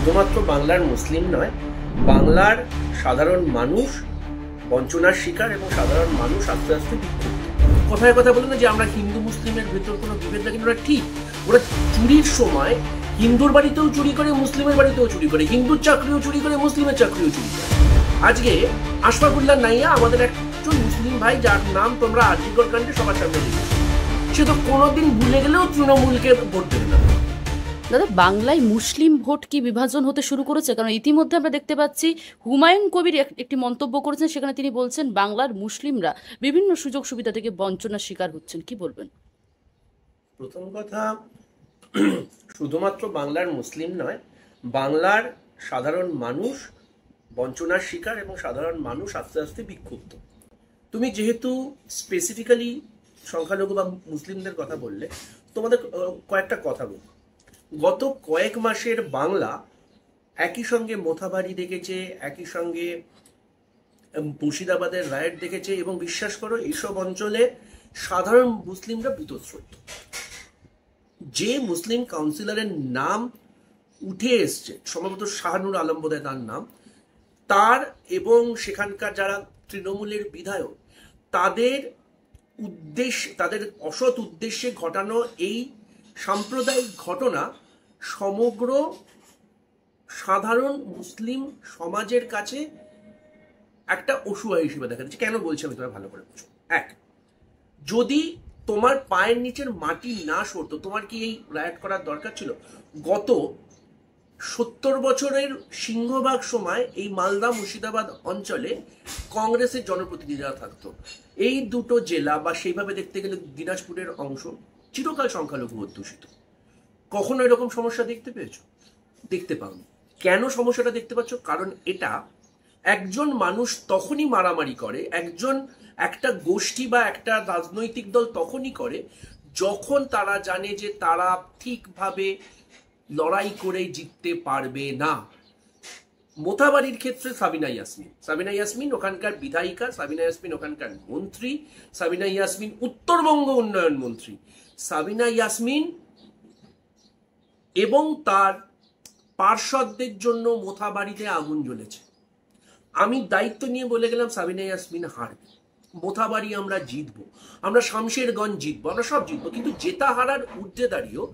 শুধুমাত্র বাংলার মুসলিম নয়, বাংলার সাধারণ মানুষ বঞ্চনার শিকার এবং সাধারণ মানুষ আস্তে আস্তে বিক্ষুব্ধ। কথায় কথা বলে না যে আমরা হিন্দু মুসলিমের ভেতর কোনো বিভেদ দেখি, ওরা ঠিক। ওরা চুরির সময় হিন্দুর বাড়িতেও চুরি করে, মুসলিমের বাড়িতেও চুরি করে, হিন্দুর চাকরিও চুরি করে, মুসলিমের চাকরিও চুরি করে। আজকে আশফাকুল্লাহ নাইয়া আমাদের একজন মুসলিম ভাই, যার নাম তোমরা আরজিকর কাণ্ডে সবার সামনে দেখেছো, সে তো কোনোদিন ভুলে গেলেও তৃণমূলকে ভোট দেবে না। দাদা, বাংলায় মুসলিম ভোট কি বিভাজন হতে শুরু করেছে? কারণ ইতিমধ্যে আমরা দেখতে পাচ্ছি হুমায়ুন কবির একটি মন্তব্য করেছেন, সেখানে তিনি বলছেন বাংলার মুসলিমরা বিভিন্ন সুযোগ সুবিধা থেকে বঞ্চনার শিকার হচ্ছেন। কি বলবেন? প্রথম কথা, শুধুমাত্র বাংলার মুসলিম নয়, বাংলার সাধারণ মানুষ বঞ্চনার শিকার এবং সাধারণ মানুষ আস্তে আস্তে বিক্ষুব্ধ। তুমি যেহেতু স্পেসিফিক্যালি সংখ্যালঘু বা মুসলিমদের কথা বললে, তোমাদের কয়েকটা কথা বল। গত কয়েক মাসের বাংলা একই সঙ্গে মোথাবাড়ি দেখেছে, একই সঙ্গে মুর্শিদাবাদের রায়েট দেখেছে, এবং বিশ্বাস করো এইসব অঞ্চলে সাধারণ মুসলিমরা বীতশ্রদ্ধ। যে মুসলিম কাউন্সিলরের নাম উঠে এসছে, সম্ভবত শাহানুর আলম বোধহয় তার নাম, তার এবং সেখানকার যারা তৃণমূলের বিধায়ক, তাদের অসৎ উদ্দেশ্যে ঘটানো এই সাম্প্রদায়িক ঘটনা সমগ্র সাধারণ মুসলিম সমাজের কাছে একটা অসুয়া হিসেবে দেখা যাচ্ছে। কেন বলছি আমি, তোমার ভালো করে বুঝো। এক, যদি তোমার পায়ের নিচের মাটি না সরতো, তোমার কি এই রায়ট করার দরকার ছিল? গত 70 বছরের সিংহভাগ সময় এই মালদা মুর্শিদাবাদ অঞ্চলে কংগ্রেসের জনপ্রতিনিধিরা থাকতো। এই দুটো জেলা, বা সেইভাবে দেখতে গেলে দিনাজপুরের অংশ, চিরকাল সংখ্যালঘু অধ্যুষিত। কখনো এরকম সমস্যা দেখতে পেয়েছো? দেখতে পাওনি। কেন সমস্যাটা দেখতে পাচ্ছ? কারণ এটা একজন মানুষ তখনই মারামারি করে, একটা গোষ্ঠী বা একটা রাজনৈতিক দল তখনই করে যখন তারা জানে যে তারা ঠিকভাবে লড়াই করে জিততে পারবে না। মোথাবাড়ির ক্ষেত্রে সাবিনা ইয়াসমিন ওখানকার বিধায়িকা, সাবিনা ইয়াসমিন ওখানকার মন্ত্রী, সাবিনা ইয়াসমিন উত্তরবঙ্গ উন্নয়ন মন্ত্রী। সাবিনা ইয়াসমিন এবং তার পার্ষদদের জন্য মোথাবাড়িতে আগুন জ্বলেছে। আমি দায়িত্ব নিয়ে বলে গেলাম সাবিনা ইয়াসমিন হারবে, মোথাবাড়ি আমরা জিতবো, আমরা শামশেরগঞ্জ জিতবো, আমরা সব জিতবো। কিন্তু জেতা হারার ঊর্ধ্বে দাঁড়িয়েও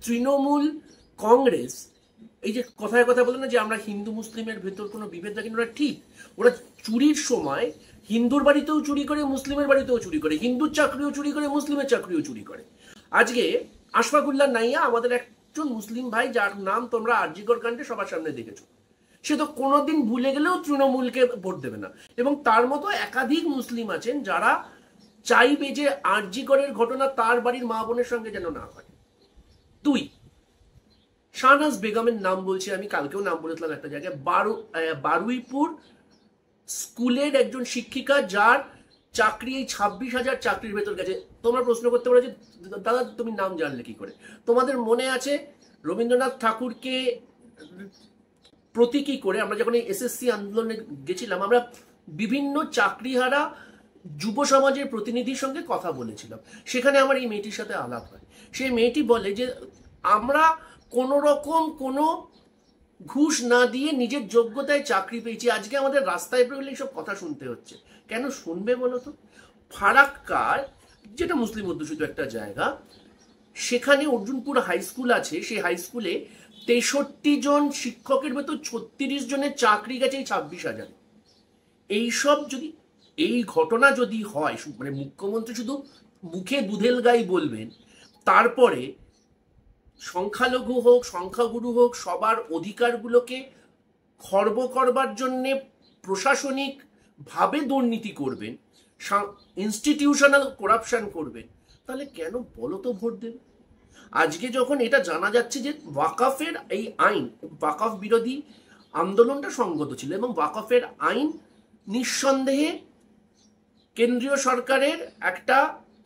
তৃণমূল, কংগ্রেস, এই যে কথায় কথা বলে না যে আমরা হিন্দু মুসলিমের ভেতর কোনো বিভেদ দেখি, ওরা ঠিক। ওরা চুরির সময় হিন্দুর বাড়িতেও চুরি করে, মুসলিমের বাড়িতেও চুরি করে, হিন্দুর চাকরিও চুরি করে, মুসলিমের চাকরিও চুরি করে। আজকে আশফাকুল্লাহ নাইয়া আমাদের একজন মুসলিম ভাই, যার নাম তোমরা আরজিকর কাণ্ডে সবার সামনে দেখেছো, সে তো কোনোদিন ভুলে গেলেও তৃণমূলকে ভোট দেবে না। এবং তার মতো একাধিক মুসলিম আছেন যারা চাইবে যে আরজিকরের ঘটনা তার বাড়ির মা বোনের সঙ্গে যেন না হয়। দুই, শাহনাজ বেগমের নাম বলছি আমি, কালকেও নাম বলেছিলাম একটা জায়গায়, বারুইপুর স্কুলের একজন শিক্ষিকা, যার চাকরি এই 26,000 চাকরির ভেতর গেছে। তোমরা প্রশ্ন করতে পারো যে দাদা তুমি নাম জানলে কি করে? তোমাদের মনে আছে রবীন্দ্রনাথ ঠাকুরকে প্রতীকী করে আমরা যখন এই এসএসসি আন্দোলনে গেছিলাম, আমরা বিভিন্ন চাকরিহারা যুব সমাজের প্রতিনিধির সঙ্গে কথা বলেছিলাম। সেখানে আমার এই মেয়েটির সাথে আলাপ হয়। সেই মেয়েটি বলে যে আমরা কোনো রকম কোনো ঘুষ না দিয়ে নিজের যোগ্যতায় চাকরি পেয়েছি। আজকে আমাদের রাস্তায় বেরোলে এইসব কথা শুনতে হচ্ছে। কেন শুনবে বলো তো? ফারাক্কার, যেটা মুসলিম অধ্যুষিত একটা জায়গা, সেখানে অর্জুনপুর হাই স্কুল আছে। সেই হাই স্কুলে 63 জন শিক্ষকের ভেতর 36 জনের চাকরি গেছে এই 26,000। এইসব যদি, এই ঘটনা যদি হয়, মানে মুখ্যমন্ত্রী শুধু মুখে দুধেল গাই বলবেন, তারপরে সংখ্যালঘু হোক সংখ্যাগুরু হোক সবার অধিকারগুলোকে খর্ব করবার জন্যে প্রশাসনিক ভাবে দুর্নীতি করবেন, ইনস্টিটিউশনাল করাপশন করবেন, তাহলে কেন বলো তো ভোট দেবে? আজকে যখন এটা জানা যাচ্ছে যে ওয়াকফের এই আইন, ওয়াকফ বিরোধী আন্দোলনটা সংগত ছিল, এবং ওয়াকফের আইন নিঃসন্দেহে কেন্দ্রীয় সরকারের একটা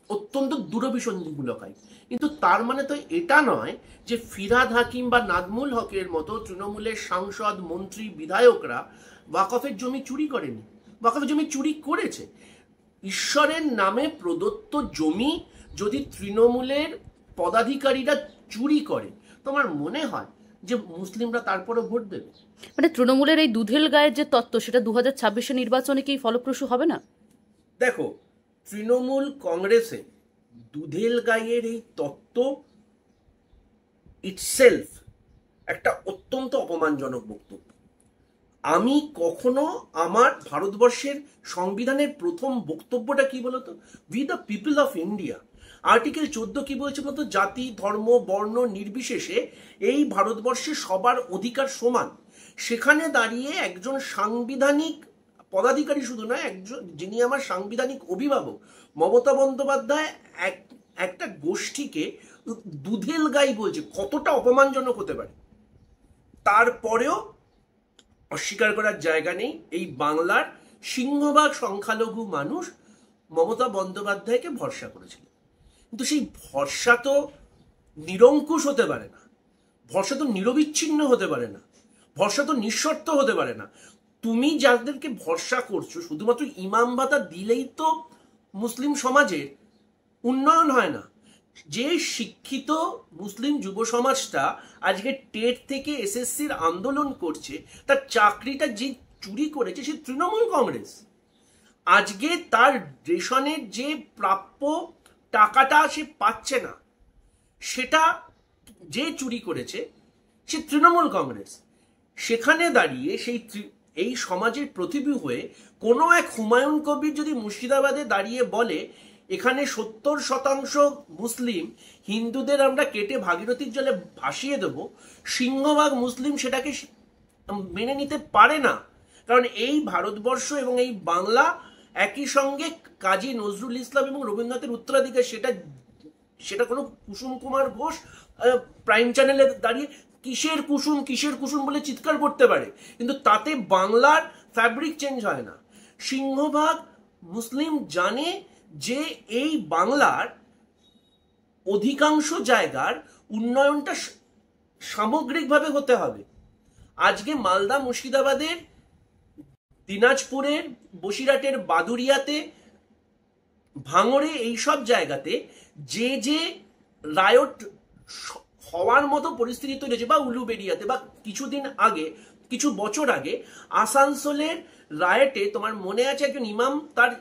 অত্যন্ত দূরভিসন্ধিমূলক আইন, কিন্তু তার মানে তো এটা নয় যে ফিরহাদ হাকিম বা নাজমুল হকের মতো তৃণমূলের সাংসদ, মন্ত্রী, বিধায়করা ওয়াকফের জমি চুরি করেনি। ওয়াকফের জমি চুরি করেছে। ঈশ্বরের নামে প্রদত্ত জমি যদি তৃণমূলের পদাধিকারীরা চুরি করে, তোমার মনে হয় যে মুসলিমরা তারপরে ভোট দেবে? মানে তৃণমূলের এই দুধেল গায়ের যে তত্ত্ব, সেটা 2026 নির্বাচনে কি ফলপ্রসূ হবে না? দেখো, তৃণমূল কংগ্রেসে দুধেল গাইয়ের এই তত্ত্ব ইটসেলফ একটা অত্যন্ত অপমানজনক বক্তব্য। আমি কখনো আমার ভারতবর্ষের সংবিধানের প্রথম বক্তব্যটা কি বলতো, we the people of India, article 14 কি বলছে বলতো, জাতি ধর্ম বর্ণ নির্বিশেষে এই ভারতবর্ষে সবার অধিকার সমান। সেখানে দাঁড়িয়ে একজন সাংবিধানিক পদাধিকারী শুধু নয়, একজন যিনি আমার সাংবিধানিক অভিভাবক মমতা বন্দ্যোপাধ্যায় একটা গোষ্ঠীকে দুধেল গাই বলছে, কতটা অপমানজনক হতে পারে। তারপরেও অস্বীকার করার জায়গা নেই, এই বাংলার সিংহভাগ সংখ্যালঘু মানুষ মমতা বন্দ্যোপাধ্যায়কে ভরসা করেছিল। কিন্তু সেই ভরসা তো নিরঙ্কুশ হতে পারে না, ভরসা তো নিরবিচ্ছিন্ন হতে পারে না, ভরসা তো নিঃশর্ত হতে পারে না। তুমি যাদেরকে ভরসা করছো শুধুমাত্র ইমাম ভাতা দিলেই তো মুসলিম সমাজের উন্নয়ন হয় না। যে শিক্ষিত মুসলিম যুব সমাজটা আজকে টেট থেকে এসএসসির আন্দোলন করছে, তার চাকরিটা যে চুরি করেছে সে তৃণমূল কংগ্রেস। আজকে তার রেশনের যে প্রাপ্য টাকাটা সে পাচ্ছে না, সেটা যে চুরি করেছে সে তৃণমূল কংগ্রেস। সেখানে দাঁড়িয়ে এই সমাজের প্রতিবি হয়ে কোনো এক হুমায়ুন কবির যদি মুর্শিদাবাদে দাঁড়িয়ে বলে এখানে 70% মুসলিম, হিন্দুদের আমরা কেটে ভাগীরথীর জলে ভাসিয়ে দেব, সিংহভাগ মুসলিম সেটাকে মেনে নিতে পারে না। কারণ এই ভারতবর্ষ এবং এই বাংলা একই সঙ্গে কাজী নজরুল ইসলাম এবং রবীন্দ্রনাথের উত্তরাধিকার। সেটা কোনো কুসুম কুমার ঘোষ প্রাইম চ্যানেলে দাঁড়িয়ে কিসের কুসুম বলে চিৎকার করতে পারে, কিন্তু তাতে বাংলার ফ্যাব্রিক চেঞ্জ হয় না। সিংহভাগ মুসলিম জানে যে এই বাংলার অধিকাংশ জায়গার উন্নয়নটা সামগ্রিকভাবে হতে হবে। আজকে মালদা, মুর্শিদাবাদের, দিনাজপুরের, বসিরহাটের বাদুরিয়াতে, ভাঙড়ে, এইসব জায়গাতে যে যে রায়ট হওয়ার মতো পরিস্থিতি তৈরি হয়েছে, বা উলুবেড়িয়াতে, বা কিছু বছর আগে আসানসোলের রায়টে তোমার মনে আছে একজন ইমাম তার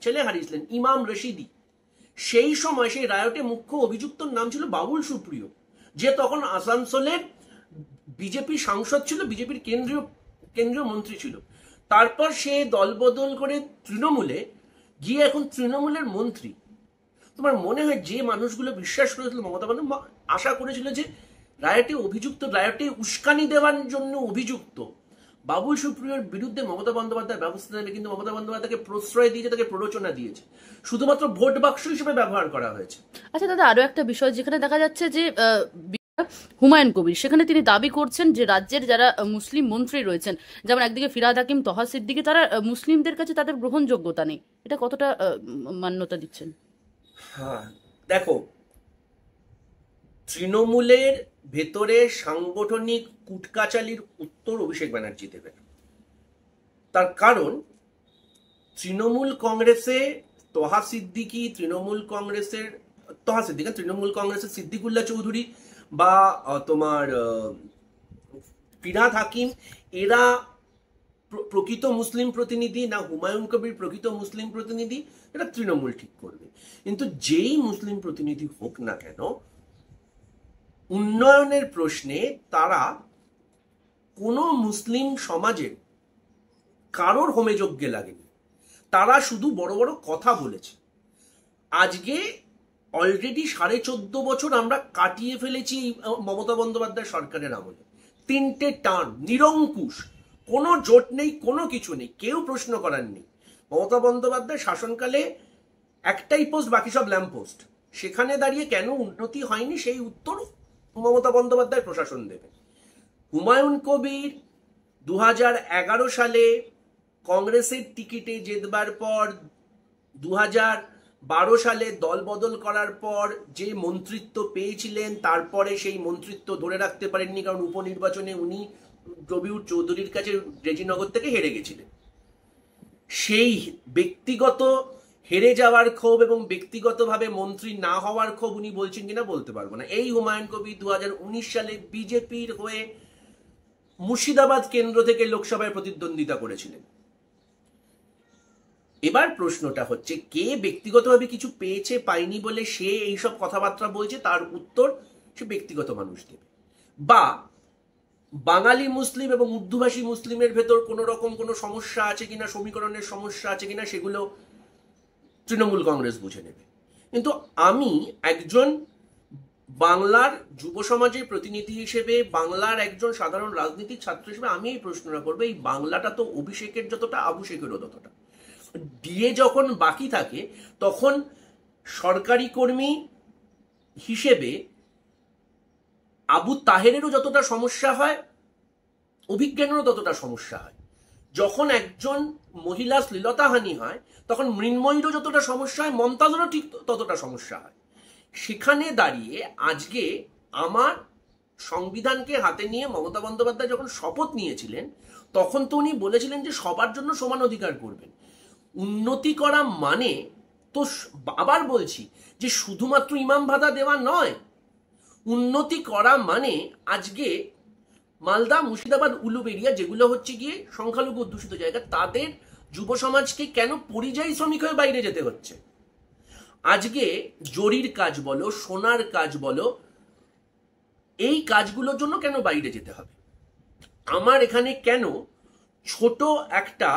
ছেলে হারিয়েছিলেন, ইমাম রশিদি। সেই সময় সেই রায়টে মুখ্য অভিযুক্তর নাম ছিল বাবুল সুপ্রিয়, যে তখন আসানসোলের বিজেপি সাংসদ ছিল, বিজেপির কেন্দ্রীয় মন্ত্রী ছিল। তারপর সে দলবদল করে তৃণমূলে গিয়ে এখন তৃণমূলের মন্ত্রী। তোমার মনে হয় যে মানুষগুলো বিশ্বাস করেছিল মমতা বন্দ্যোপাধ্যায়, আশা করেছিল যে রায়টে উস্কানি দেওয়ার জন্য অভিযুক্ত বাবুল সুপ্রিয়র বিরুদ্ধে মমতা বন্দ্যোপাধ্যায় ব্যবস্থা নেবে, কিন্তু মমতা বন্দ্যোপাধ্যায়কে প্রশ্রয় দিয়েছে, তাকে প্ররোচনা দিয়েছে, শুধুমাত্র ভোট বাক্স হিসেবে ব্যবহার করা হয়েছে। আচ্ছা দাদা, আরো একটা বিষয় যেখানে দেখা যাচ্ছে যে হুমায়ুন কবির, সেখানে তিনি দাবি করছেন যে রাজ্যের যারা মুসলিম মন্ত্রী রয়েছেন, যেমন একদিকে ফিরহাদ হাকিম, তহা সিদ্দিকী, তারা মুসলিমদের কাছে তাদের গ্রহণযোগ্যতা নেই। এটা কতটা মান্যতা দিচ্ছেন? হ্যাঁ, দেখো, তৃণমূলের ভেতরে সাংগঠনিক কুটকাচালির উত্তর অভিষেক ব্যানার্জি দেবেন। তার কারণ তৃণমূল কংগ্রেসে তহা সিদ্দিকী, তৃণমূল কংগ্রেসের সিদ্দিকুল্লাহ চৌধুরী বা তোমার ফিরহাদ হাকিম, এরা প্রকৃত মুসলিম প্রতিনিধি না হুমায়ুন কবির প্রকৃত মুসলিম প্রতিনিধি, এটা তৃণমূল ঠিক করবে। কিন্তু যেই মুসলিম প্রতিনিধি হোক না কেন, উন্নয়নের প্রশ্নে তারা কোনো মুসলিম সমাজের কারোর হোমেযজ্ঞে লাগেনি, তারা শুধু বড় বড় কথা বলেছে। আজকে অলরেডি 14.5 বছর আমরা কাটিয়ে ফেলেছি মমতা বন্দ্যোপাধ্যায় সরকারের আমলে। 3টে টার্ম নিরঙ্কুশ, কোনো জোট নেই, কোনো কিছু নেই, কেউ প্রশ্ন করার নেই। মমতা বন্দ্যোপাধ্যায় শাসনকালে একটাই পোস্ট, বাকি সব ল্যাম্প পোস্ট। সেখানে দাঁড়িয়ে কেন উন্নতি হয়নি সেই উত্তর মমতা বন্দ্যোপাধ্যায় প্রশাসন দেবে। হুমায়ুন কবির 2011 সালে কংগ্রেসের টিকিটে জেতবার পর, 2012 সালে দল বদল করার পর যে মন্ত্রিত্ব পেয়েছিলেন, তারপরে সেই মন্ত্রিত্ব ধরে রাখতে পারেননি, কারণ উপনির্বাচনে উনি রবিউর চৌধুরীর কাছে রেজিনগর থেকে হেরে গেছিলেন। সেই ব্যক্তিগত হেরে যাওয়ার ক্ষোভ এবং ব্যক্তিগতভাবে মন্ত্রী না হওয়ার ক্ষোভ উনি বলছেন কিনা বলতে পারবো না। এই হুমায়ুন কবির 2019 সালে বিজেপির হয়ে মুর্শিদাবাদ কেন্দ্র থেকে লোকসভায় প্রতিদ্বন্দ্বিতা করেছিলেন। এবার প্রশ্নটা হচ্ছে, কে ব্যক্তিগতভাবে কিছু পেয়েছে পায়নি বলে সে এইসব কথাবার্তা বলছে, তার উত্তর সে ব্যক্তিগত মানুষ দেবে। বা বাঙালি মুসলিম এবং উর্দুভাষী মুসলিমের ভেতর কোনো রকম কোনো সমস্যা আছে কিনা, সমীকরণের সমস্যা আছে কিনা, সেগুলো তৃণমূল কংগ্রেস বুঝে নেবে। কিন্তু আমি একজন বাংলার যুব সমাজের প্রতিনিধি হিসেবে, বাংলার একজন সাধারণ রাজনীতিক ছাত্র হিসেবে আমি এই প্রশ্নটা করবো, এই বাংলাটা তো অভিষেকের যতটা আবু শেখেরও ততটা। ডিএ যখন বাকি থাকে তখন সরকারি কর্মী হিসেবে আবু তাহেরেরও যতটা সমস্যা হয়, অভিজ্ঞানেরও ততটা সমস্যা হয়। যখন একজন মহিলা শ্লীলতাহানি হয় তখন মৃন্ময়ীরও যতটা সমস্যা হয়, মমতাজেরও ঠিক ততটা সমস্যা হয়। সেখানে দাঁড়িয়ে আজকে আমার সংবিধানকে হাতে নিয়ে মমতা বন্দ্যোপাধ্যায় যখন শপথ নিয়েছিলেন, তখন তো উনি বলেছিলেন যে সবার জন্য সমান অধিকার করবেন। উন্নতি করা মানে তো, আবার বলছি, যে শুধুমাত্র ইমাম ভাতা দেওয়া নয়। উন্নতি করা মানে আজকে মালদা, মুর্শিদাবাদ, উলুবেড়িয়া, যেগুলো হচ্ছে গিয়ে সংখ্যালঘু অধ্যুষিত জায়গা, তাদের যুব সমাজকে কেন পরিযায়ী শ্রমিক হয়ে বাইরে যেতে হচ্ছে? আজকে জরির কাজ বলো, সোনার কাজ বলো, এই কাজগুলোর জন্য কেন বাইরে যেতে হবে? আমার এখানে কেন ছোট একটা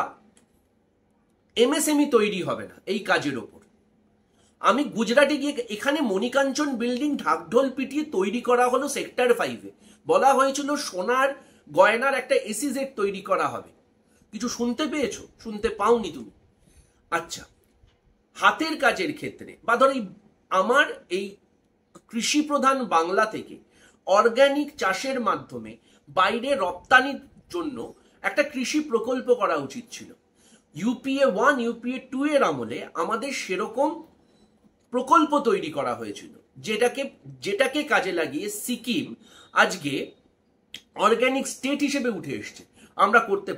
এমএসএমই তৈরি হবে না এই কাজের ওপর? আমি গুজরাটে গিয়ে, এখানে মণিকাঞ্চন বিল্ডিং ঢাকঢোল পিটিয়ে তৈরি করা হলো সেক্টর 5-এ। বলা হয়েছিল সোনার গয়নার একটা এসিজেড তৈরি করা হবে। কিছু শুনতে পেয়েছো? শুনতে পাওনি তুমি? আচ্ছা, হাতের কাজের ক্ষেত্রে বা ধরো আমার এই কৃষি প্রধান বাংলা থেকে অর্গানিক চাষের মাধ্যমে বাইরে রপ্তানির জন্য একটা কৃষি প্রকল্প করা উচিত ছিল। ইউপিএ 1, ইউপিএ 2 এর আমলে আমাদের সেরকম প্রকল্প তৈরি করা হয়েছিল, যেটাকে কাজে লাগিয়ে সিকিম আজকে অর্গানিক স্টেট হিসেবে উঠে এসছে। আমরা করতে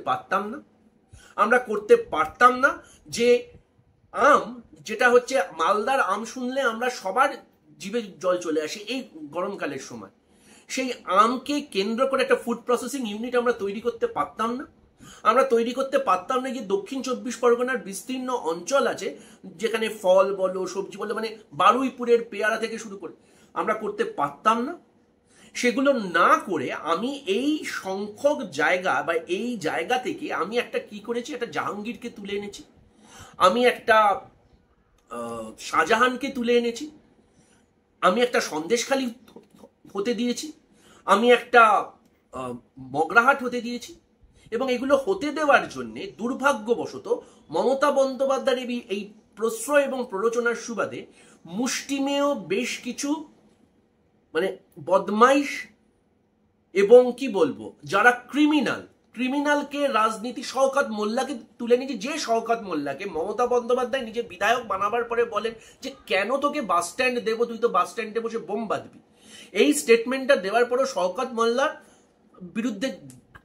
পারতাম না যে আম, যেটা হচ্ছে মালদার আম শুনলে আমরা সবার জিভে জল চলে আসে এই গরমকালের সময়, সেই আমকে কেন্দ্র করে একটা ফুড প্রসেসিং ইউনিট আমরা তৈরি করতে পারতাম না। আমরা তৈরি করতে পারতাম না যে দক্ষিণ 24 পরগনার বিস্তীর্ণ অঞ্চল আছে যেখানে ফল বলো, সবজি বলো, মানে বারুইপুরের পেয়ারা থেকে শুরু করে আমরা করতে পারতাম না। সেগুলো না করে আমি এই সংখ্যক জায়গা বা এই জায়গা থেকে আমি একটা কি করেছি, একটা জাহাঙ্গীরকে তুলে এনেছি, আমি একটা শাহজাহানকে তুলে এনেছি, আমি একটা সন্দেশখালী হতে দিয়েছি, আমি একটা মগরাহাট হতে দিয়েছি। এবং এগুলো হতে দেওয়ার জন্য দুর্ভাগ্যবশত মমতা বন্দ্যোপাধ্যায়ের এই প্রশ্রয় এবং প্ররোচনার সুবাদে মুষ্টিমেয় বেশ কিছু মানে বদমাইশ এবং কি বলবো যারা ক্রিমিনালকে রাজনীতি, শওকত মোল্লাকে তুলে নিয়েছে, যে শওকত মোল্লাকে মমতা বন্দ্যোপাধ্যায় নিজে বিধায়ক বানাবার পরে বলেন যে কেন তোকে বাস স্ট্যান্ড দেবো, তুই তো বাস স্ট্যান্ডে বসে বোম বাঁধবি। এই স্টেটমেন্টটা দেওয়ার পরেও শওকত মোল্লার বিরুদ্ধে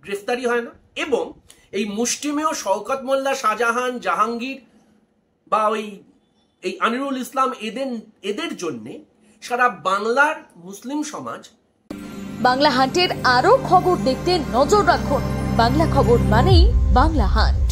গ্রেফতারি হয় না। এবং এই মুষ্টিমেয় শওকত মোল্লা, শাহজাহান, জাহাঙ্গীর বা এই আনিরুল ইসলাম, এদের জন্যে সারা বাংলার মুসলিম সমাজ। বাংলা হান্টের আরো খবর দেখতে নজর রাখুন। বাংলা খবর মানেই বাংলা হান্ট।